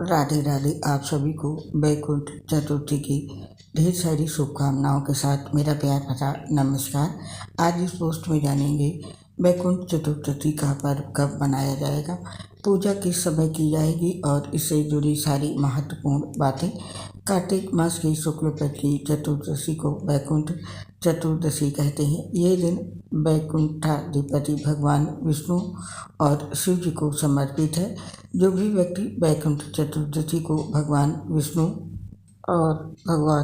राधे राधे। आप सभी को वैकुंठ चतुर्थी की ढेर सारी शुभकामनाओं के साथ मेरा प्यार भरा नमस्कार। आज इस पोस्ट में जानेंगे वैकुंठ चतुर्थी का पर्व कब मनाया जाएगा, पूजा किस समय की जाएगी और इससे जुड़ी सारी महत्वपूर्ण बातें। कार्तिक मास की शुक्ल पक्ष की चतुर्दशी को वैकुंठ चतुर्दशी कहते हैं। ये दिन वैकुंठाधिपति भगवान विष्णु और शिव जी को समर्पित है। जो भी व्यक्ति वैकुंठ चतुर्दशी को भगवान विष्णु और भगवान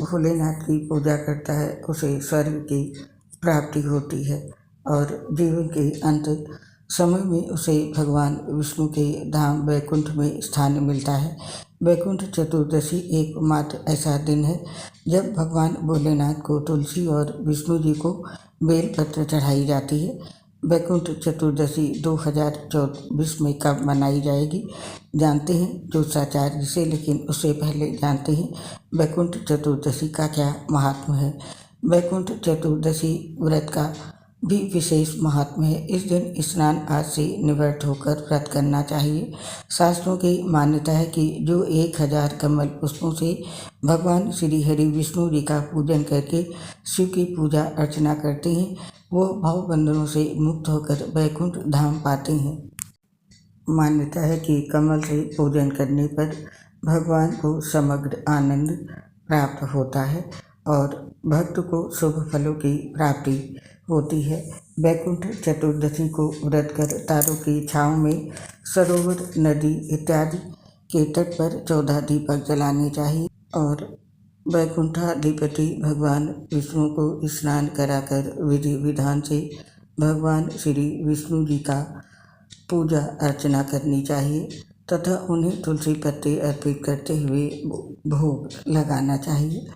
भोलेनाथ की पूजा करता है उसे स्वर्ग की प्राप्ति होती है और जीवन के अंत समय में उसे भगवान विष्णु के धाम वैकुंठ में स्थान मिलता है। वैकुंठ चतुर्दशी एकमात्र ऐसा दिन है जब भगवान भोलेनाथ को तुलसी और विष्णु जी को बेलपत्र चढ़ाई जाती है। वैकुंठ चतुर्दशी 2024 में कब मनाई जाएगी जानते हैं ज्योतिषाचार्य से, लेकिन उससे पहले जानते हैं वैकुंठ चतुर्दशी का क्या महात्म है। वैकुंठ चतुर्दशी व्रत का भी विशेष महात्म है। इस दिन स्नान आदि से निवृत्त होकर व्रत करना चाहिए। शास्त्रों की मान्यता है कि जो 1000 कमल पुष्पों से भगवान श्री हरि विष्णु जी का पूजन करके शिव की पूजा अर्चना करते हैं वो भवबंधनों से मुक्त होकर वैकुंठ धाम पाते हैं। मान्यता है कि कमल से पूजन करने पर भगवान को समग्र आनंद प्राप्त होता है और भक्त को शुभ फलों की प्राप्ति होती है। वैकुंठ चतुर्दशी को व्रत कर तारों की छाँव में सरोवर, नदी इत्यादि के तट पर 14 दीपक जलाने चाहिए और वैकुंठाधिपति भगवान विष्णु को स्नान कराकर विधि विधान से भगवान श्री विष्णु जी का पूजा अर्चना करनी चाहिए तथा उन्हें तुलसी पत्ते अर्पित करते हुए भोग लगाना चाहिए।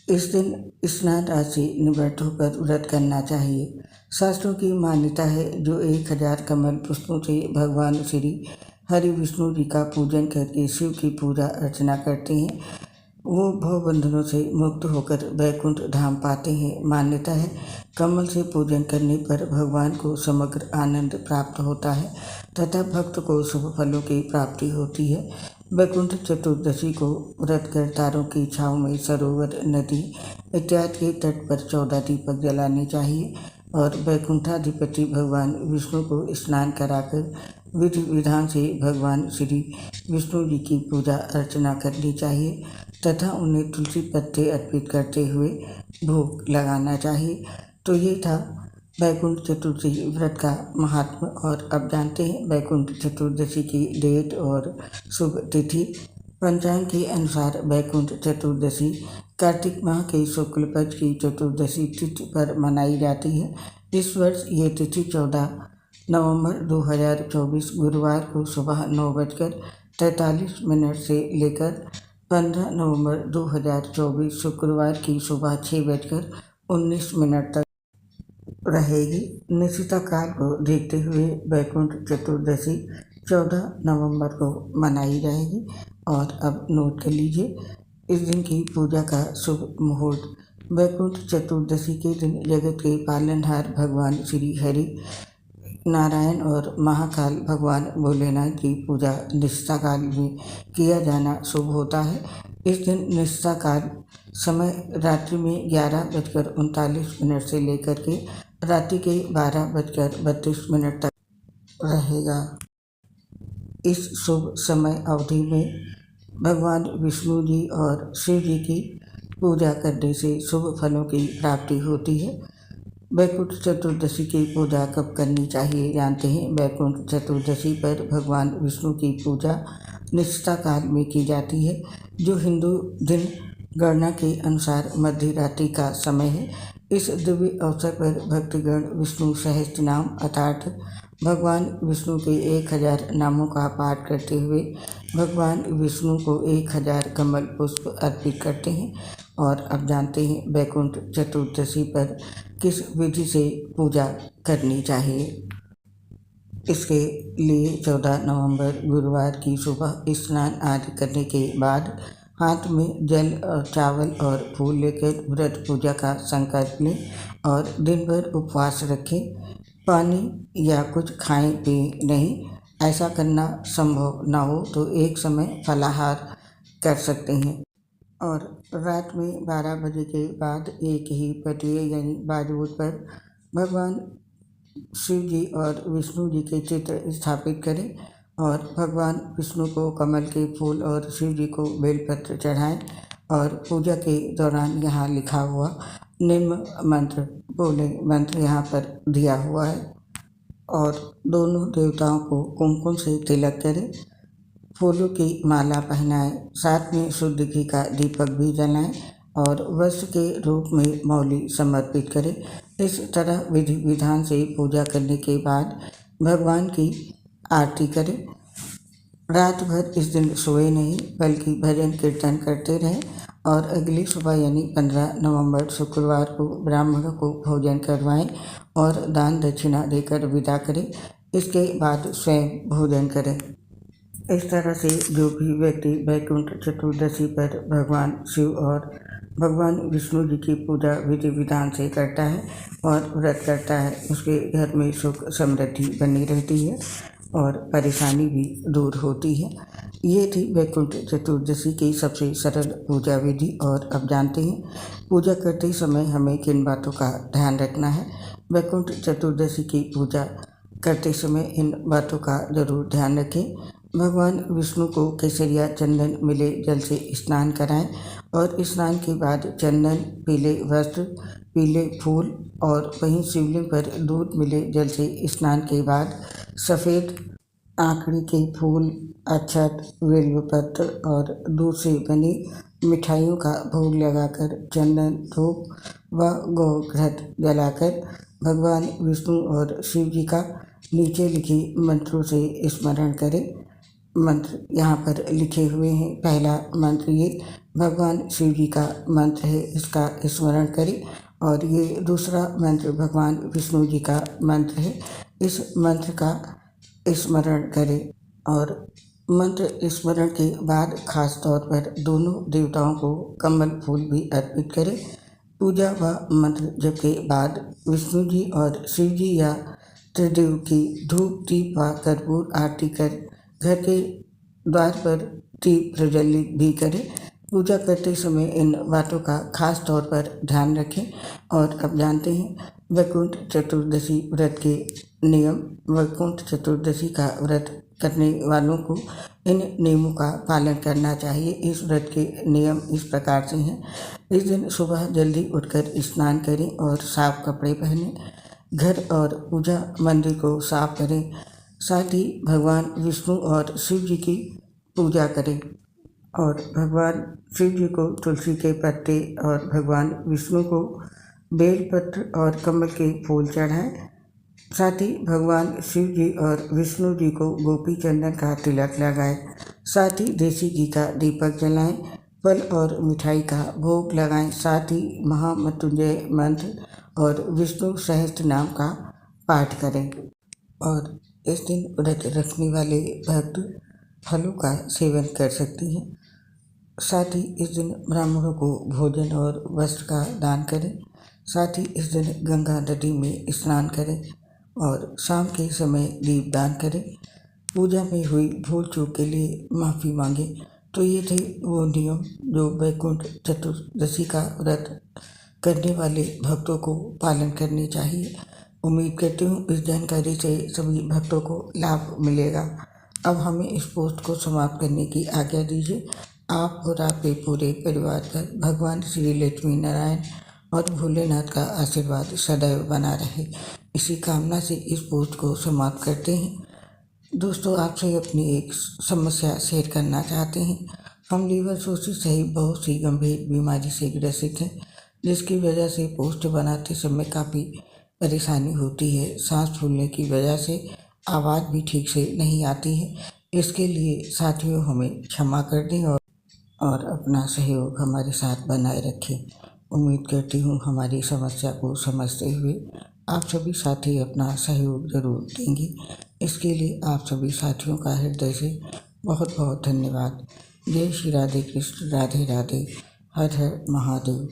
इस दिन स्नान आदि से निवृत्त होकर व्रत करना चाहिए। शास्त्रों की मान्यता है जो 1000 कमल पुष्पों से भगवान श्री हरि विष्णु जी का पूजन करके शिव की पूजा अर्चना करते हैं वो भवबंधनों से मुक्त होकर वैकुंठ धाम पाते हैं। मान्यता है कमल से पूजन करने पर भगवान को समग्र आनंद प्राप्त होता है तथा भक्त को शुभ फलों की प्राप्ति होती है। वैकुंठ चतुर्दशी को व्रत कर तारों की छाँव में सरोवर, नदी इत्यादि के तट पर 14 दीपक जलाने चाहिए और वैकुंठाधिपति भगवान विष्णु को स्नान कराकर विधि विधान से भगवान श्री विष्णु जी की पूजा अर्चना करनी चाहिए तथा उन्हें तुलसी पत्ते अर्पित करते हुए भोग लगाना चाहिए। तो ये था वैकुंठ चतुर्दशी व्रत का महात्म। और अब जानते हैं वैकुंठ चतुर्दशी की डेट और शुभ तिथि। पंचांग के अनुसार वैकुंठ चतुर्दशी कार्तिक माह के शुक्ल पक्ष की चतुर्दशी तिथि पर मनाई जाती है। इस वर्ष ये तिथि 14 नवंबर 2024 गुरुवार को सुबह 9:43 से लेकर 15 नवंबर 2024 शुक्रवार की सुबह 6:19 तक रहेगी। निश्चित काल को देखते हुए वैकुंठ चतुर्दशी 14 नवंबर को मनाई जाएगी। और अब नोट कर लीजिए इस दिन की पूजा का शुभ मुहूर्त। वैकुंठ चतुर्दशी के दिन जगत के पालनहार भगवान श्री हरि नारायण और महाकाल भगवान भोलेनाथ की पूजा निष्ठा काल में किया जाना शुभ होता है। इस दिन निष्ठा काल समय रात्रि में 11:39 से लेकर के रात्रि के 12:32 तक रहेगा। इस शुभ समय अवधि में भगवान विष्णु जी और शिव जी की पूजा करने से शुभ फलों की प्राप्ति होती है। वैकुंठ चतुर्दशी की पूजा कब करनी चाहिए जानते हैं। वैकुंठ चतुर्दशी पर भगवान विष्णु की पूजा निष्ठा काल में की जाती है जो हिंदू दिन गणना के अनुसार मध्य रात्रि का समय है। इस दिव्य अवसर पर भक्तगण विष्णु सहस्त्र नाम अर्थात भगवान विष्णु के 1000 नामों का पाठ करते हुए भगवान विष्णु को 1000 कमल पुष्प अर्पित करते हैं। और अब जानते हैं वैकुंठ चतुर्दशी पर किस विधि से पूजा करनी चाहिए। इसके लिए 14 नवंबर गुरुवार की सुबह स्नान आदि करने के बाद हाथ में जल और चावल और फूल लेकर व्रत पूजा का संकल्प लें और दिन भर उपवास रखें। पानी या कुछ खाएं पिएं नहीं। ऐसा करना संभव न हो तो एक समय फलाहार कर सकते हैं। और रात में 12 बजे के बाद एक ही पटिये यानी बाजूद पर भगवान शिव जी और विष्णु जी के चित्र स्थापित करें और भगवान विष्णु को कमल के फूल और शिव जी को बेलपत्र चढ़ाएं और पूजा के दौरान यहाँ लिखा हुआ निम्न मंत्र बोले। मंत्र यहाँ पर दिया हुआ है और दोनों देवताओं को कुमकुम से तिलक करें, फूलों की माला पहनाएं, साथ में शुद्ध घी का दीपक भी जलाएं और वस्त्र के रूप में मौली समर्पित करें। इस तरह विधि विधान से पूजा करने के बाद भगवान की आरती करें। रात भर इस दिन सोए नहीं बल्कि भजन कीर्तन करते रहें और अगली सुबह यानी 15 नवंबर शुक्रवार को ब्राह्मणों को भोजन करवाएं और दान दक्षिणा देकर विदा करें। इसके बाद स्वयं भोजन करें। इस तरह से जो भी व्यक्ति वैकुंठ चतुर्दशी पर भगवान शिव और भगवान विष्णु जी की पूजा विधि विधान से करता है और व्रत करता है, उसके घर में सुख समृद्धि बनी रहती है और परेशानी भी दूर होती है। ये थी वैकुंठ चतुर्दशी की सबसे सरल पूजा विधि। और अब जानते हैं पूजा करते समय हमें किन बातों का ध्यान रखना है। वैकुंठ चतुर्दशी की पूजा करते समय इन बातों का जरूर ध्यान रखें। भगवान विष्णु को केसरिया चंदन मिले जल से स्नान कराएं और स्नान के बाद चंदन, पीले वस्त्र, पीले फूल और वहीं शिवलिंग पर दूध मिले जल से स्नान के बाद सफ़ेद आकड़ी के फूल, अक्षत, बेलपत्र और दूध से बनी मिठाइयों का भोग लगाकर चंदन, धूप व गोघृत जलाकर भगवान विष्णु और शिव जी का नीचे लिखे मंत्रों से स्मरण करें। मंत्र यहाँ पर लिखे हुए हैं। पहला मंत्र ये भगवान शिव जी का मंत्र है, इसका स्मरण करें। और ये दूसरा मंत्र भगवान विष्णु जी का मंत्र है, इस मंत्र का स्मरण करें। और मंत्र स्मरण के बाद खास तौर पर दोनों देवताओं को कमल फूल भी अर्पित करें। पूजा व मंत्र जप के बाद विष्णु जी और शिव जी या त्रिदेव की धूप, दीप व कर्पूर आरती कर घर के द्वार पर दीप प्रज्वलित भी करें। पूजा करते समय इन बातों का खास तौर पर ध्यान रखें। और अब जानते हैं वैकुंठ चतुर्दशी व्रत के नियम। वैकुंठ चतुर्दशी का व्रत करने वालों को इन नियमों का पालन करना चाहिए। इस व्रत के नियम इस प्रकार से हैं। इस दिन सुबह जल्दी उठकर स्नान करें और साफ कपड़े पहनें। घर और पूजा मंदिर को साफ करें। साथ ही भगवान विष्णु और शिव जी की पूजा करें और भगवान शिव जी को तुलसी के पत्ते और भगवान विष्णु को बेलपत्र और कमल के फूल चढ़ाएं। साथ ही भगवान शिव जी और विष्णु जी को गोपी चंदन का तिलक लगाएं। साथ ही देसी घी का दीपक जलाएं, फल और मिठाई का भोग लगाएं। साथ ही महामृत्युंजय मंत्र और विष्णु सहस्त्र नाम का पाठ करें। और इस दिन व्रत रखने वाले भक्त फलों का सेवन कर सकते हैं। साथ ही इस दिन ब्राह्मणों को भोजन और वस्त्र का दान करें। साथ ही इस दिन गंगा नदी में स्नान करें और शाम के समय दीपदान करें। पूजा में हुई भूल चूक के लिए माफ़ी मांगे। तो ये थे वो नियम जो वैकुंठ चतुर्दशी का व्रत करने वाले भक्तों को पालन करने चाहिए। उम्मीद करती हूँ इस जानकारी से सभी भक्तों को लाभ मिलेगा। अब हमें इस पोस्ट को समाप्त करने की आज्ञा दीजिए। आप और आपके पूरे परिवार पर भगवान श्री लक्ष्मी नारायण और भोलेनाथ का आशीर्वाद सदैव बना रहे, इसी कामना से इस पोस्ट को समाप्त करते हैं। दोस्तों, आपसे अपनी एक समस्या शेयर करना चाहते हैं। हम लीवर सोसिस सहित बहुत सी गंभीर बीमारी से ग्रसित हैं, जिसकी वजह से पोस्ट बनाते समय काफ़ी परेशानी होती है। सांस फूलने की वजह से आवाज़ भी ठीक से नहीं आती है। इसके लिए साथियों हमें क्षमा कर दें और अपना सहयोग हमारे साथ बनाए रखें। उम्मीद करती हूँ हमारी समस्या को समझते हुए आप सभी साथी अपना सहयोग ज़रूर देंगे। इसके लिए आप सभी साथियों का हृदय से बहुत बहुत धन्यवाद। जय श्री राधे कृष्ण, राधे राधे, हर हर महादेव।